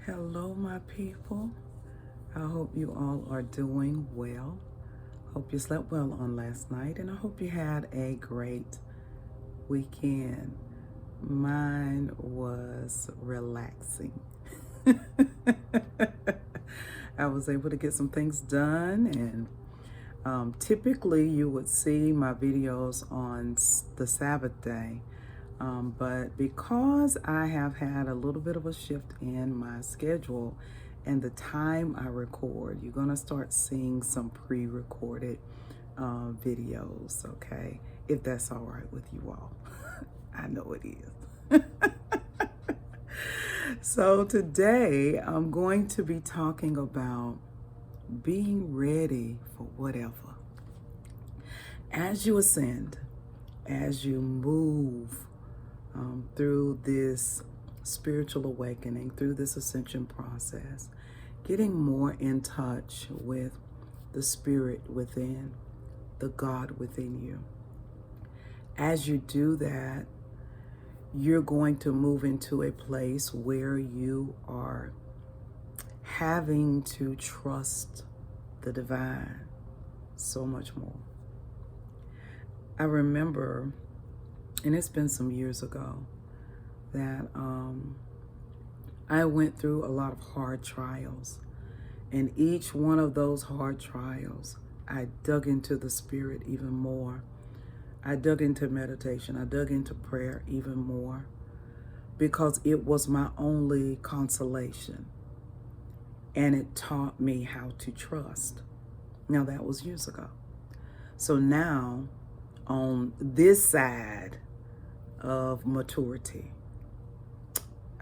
Hello, my people. I hope you all are doing well. Hope you slept well on last night, and I hope you had a great weekend. Mine was relaxing. I was able to get some things done, and typically you would see my videos on the Sabbath day. But because I have had a little bit of a shift in my schedule and the time I record, you're going to start seeing some pre-recorded videos, okay? If that's all right with you all. I know it is. So today I'm going to be talking about being ready for whatever. As you ascend, as you move through this spiritual awakening, through this ascension process, getting more in touch with the spirit within, the God within you. As you do that, you're going to move into a place where you are having to trust the divine so much more. I remember, and it's been some years ago, that I went through a lot of hard trials. And each one of those hard trials, I dug into the spirit even more. I dug into meditation. I dug into prayer even more because it was my only consolation. And it taught me how to trust. Now, that was years ago. So now, on this side of maturity,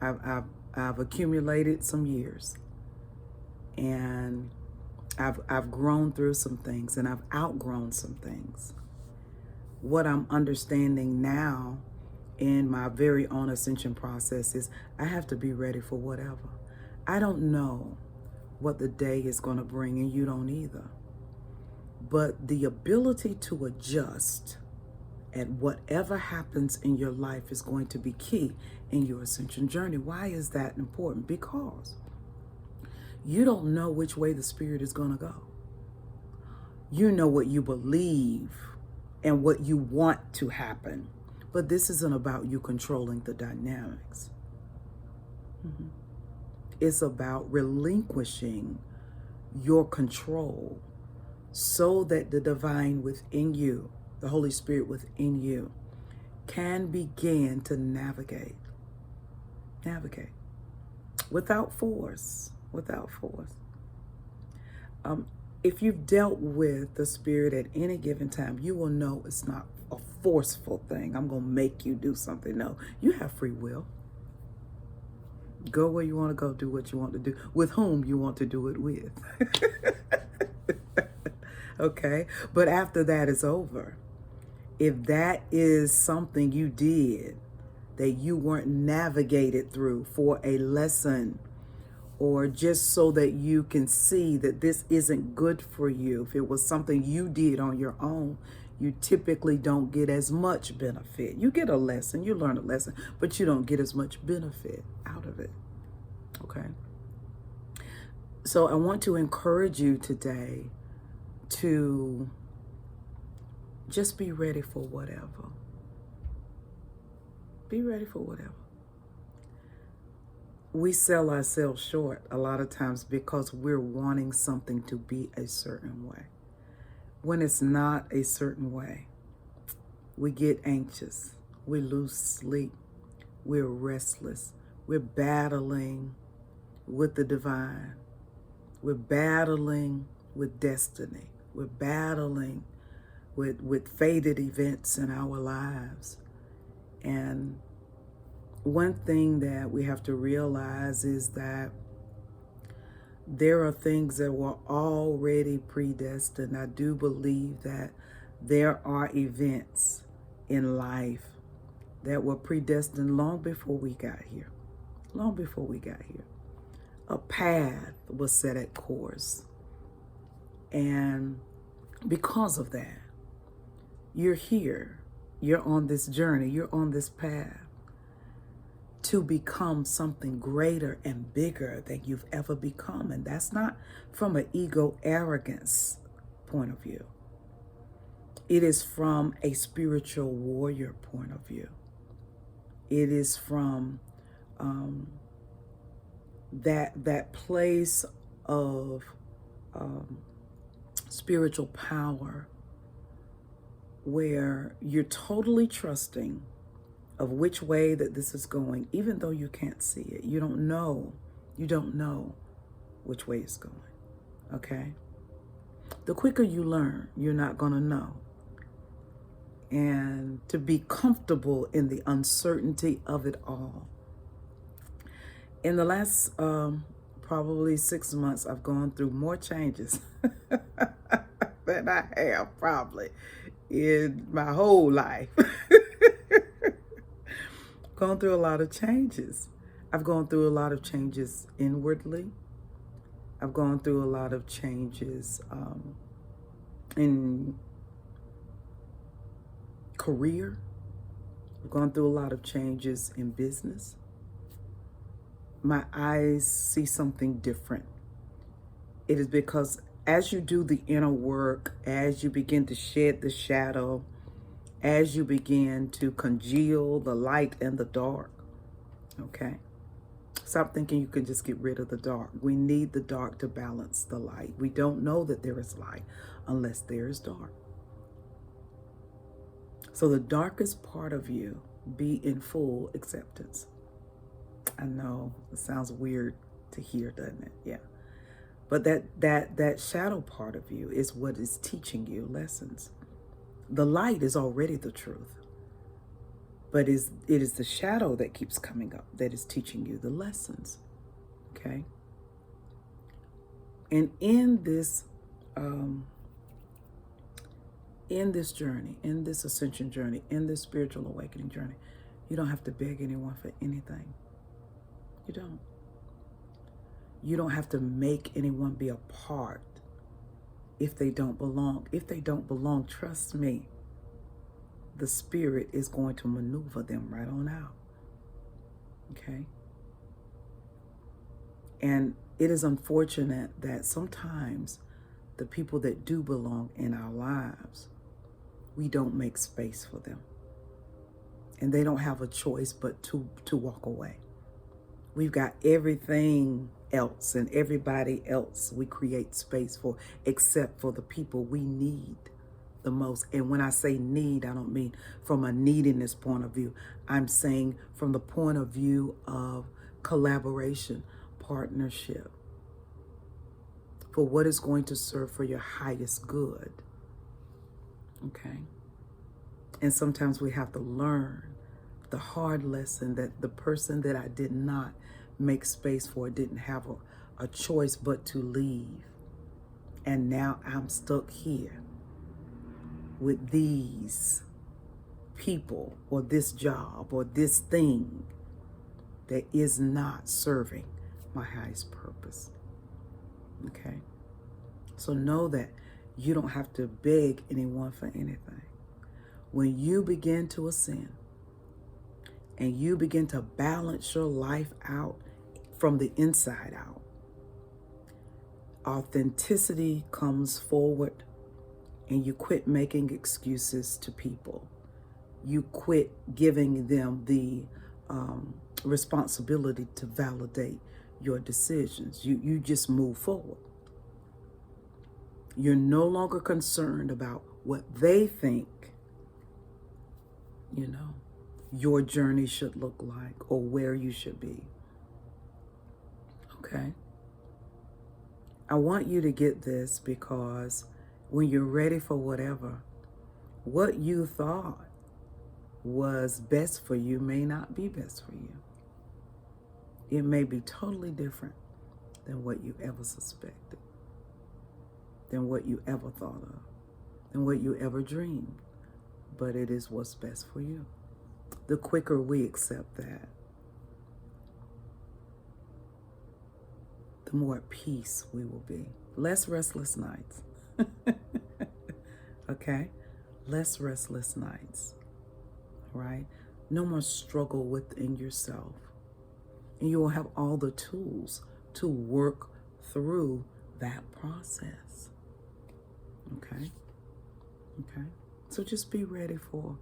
I've accumulated some years, and I've grown through some things, and I've outgrown some things. What I'm understanding now in my very own ascension process is I have to be ready for whatever. I don't know what the day is going to bring, and you don't either. But the ability to adjust at whatever happens in your life is going to be key in your ascension journey. Why is that important? Because you don't know which way the spirit is going to go. You know what you believe and what you want to happen, but this isn't about you controlling the dynamics. It's about relinquishing your control so that the divine within you, the Holy Spirit within you, can begin to navigate without force. If you've dealt with the spirit at any given time, you will know it's not a forceful thing. I'm going to make you do something. No, you have free will. Go where you want to go, do what you want to do, with whom you want to do it with. Okay? But after that is over, if that is something you did that you weren't navigated through for a lesson, or just so that you can see that this isn't good for you, if it was something you did on your own, you typically don't get as much benefit. You get a lesson, you learn a lesson, but you don't get as much benefit out of it. Okay? So I want to encourage you today to just be ready for whatever. Be ready for whatever. We sell ourselves short a lot of times because we're wanting something to be a certain way. When it's not a certain way, we get anxious, we lose sleep, we're restless, we're battling with the divine, we're battling with destiny, we're battling with fated events in our lives. And one thing that we have to realize is that there are things that were already predestined. I do believe that there are events in life that were predestined long before we got here. Long before we got here. A path was set at course. And because of that, you're here. You're on this journey. You're on this path. to become something greater and bigger than you've ever become. And that's not from an ego arrogance point of view. It is from a spiritual warrior point of view. It is from that place of spiritual power where you're totally trusting of which way that this is going, even though you can't see it. You don't know which way it's going, okay? The quicker you learn, you're not going to know. And to be comfortable in the uncertainty of it all. In the last probably 6 months, I've gone through more changes than I have probably in my whole life. Gone through a lot of changes. I've gone through a lot of changes inwardly. I've gone through a lot of changes in career. I've gone through a lot of changes in business. My eyes see something different. It is because as you do the inner work, as you begin to shed the shadow, as you begin to congeal the light and the dark, okay? Stop thinking you can just get rid of the dark. We need the dark to balance the light. We don't know that there is light unless there is dark. So the darkest part of you, be in full acceptance. I know it sounds weird to hear, doesn't it? Yeah. But that shadow part of you is what is teaching you lessons. The light is already the truth. But it is the shadow that keeps coming up that is teaching you the lessons. Okay? And in this journey, in this ascension journey, in this spiritual awakening journey, you don't have to beg anyone for anything. You don't. You don't have to make anyone be a part if they don't belong. If they don't belong, trust me, the Spirit is going to maneuver them right on out. Okay? And it is unfortunate that sometimes the people that do belong in our lives, we don't make space for them. And they don't have a choice but to walk away. We've got everything else and everybody else we create space for, except for the people we need the most. And when I say need, I don't mean from a neediness point of view. I'm saying from the point of view of collaboration, partnership, for what is going to serve for your highest good. Okay? And sometimes we have to learn the hard lesson that the person that I did not make space for didn't have a choice but to leave. And now I'm stuck here with these people or this job or this thing that is not serving my highest purpose. Okay? So know that you don't have to beg anyone for anything. When you begin to ascend and you begin to balance your life out from the inside out, authenticity comes forward, and you quit making excuses to people. You quit giving them the responsibility to validate your decisions. You just move forward. You're no longer concerned about what they think, your journey should look like or where you should be. Okay? I want you to get this, because when you're ready for whatever, what you thought was best for you may not be best for you. It may be totally different than what you ever suspected, than what you ever thought of, than what you ever dreamed. But it is what's best for you. The quicker we accept that, the more at peace we will be. Less restless nights. Okay? Less restless nights. All right? No more struggle within yourself. And you will have all the tools to work through that process. Okay? Okay? So just be ready for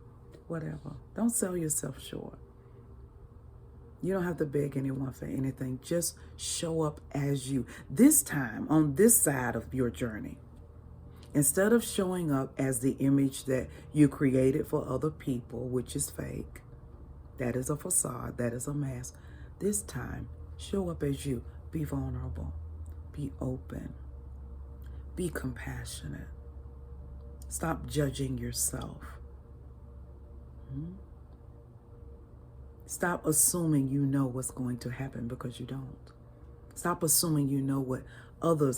whatever. Don't sell yourself short. You don't have to beg anyone for anything. Just show up as you. This time, on this side of your journey, instead of showing up as the image that you created for other people, which is fake, that is a facade, that is a mask, this time, show up as you. Be vulnerable. Be open. Be compassionate. Stop judging yourself. Stop assuming you know what's going to happen because you don't. Stop assuming you know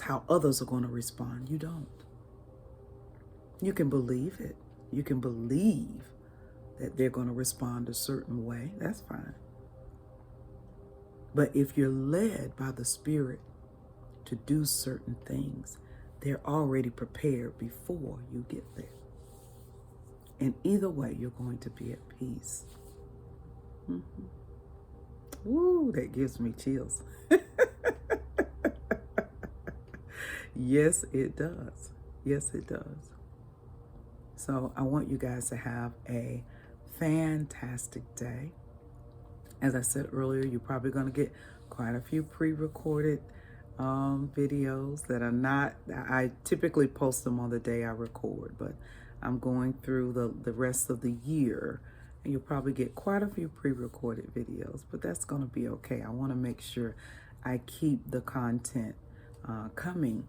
how others are going to respond. You don't. You can believe it. You can believe that they're going to respond a certain way. That's fine. But if you're led by the Spirit to do certain things, they're already prepared before you get there. And either way, you're going to be at peace. Woo, that gives me chills. Yes, it does. Yes, it does. So I want you guys to have a fantastic day. As I said earlier, you're probably going to get quite a few pre-recorded videos that are not, I typically post them on the day I record, but I'm going through the rest of the year, and you'll probably get quite a few pre-recorded videos, but that's going to be okay. I want to make sure I keep the content coming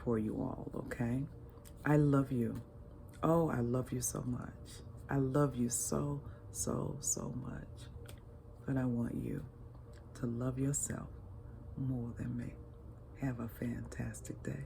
for you all, okay? I love you. Oh, I love you so much. I love you so, so, so much. But I want you to love yourself more than me. Have a fantastic day.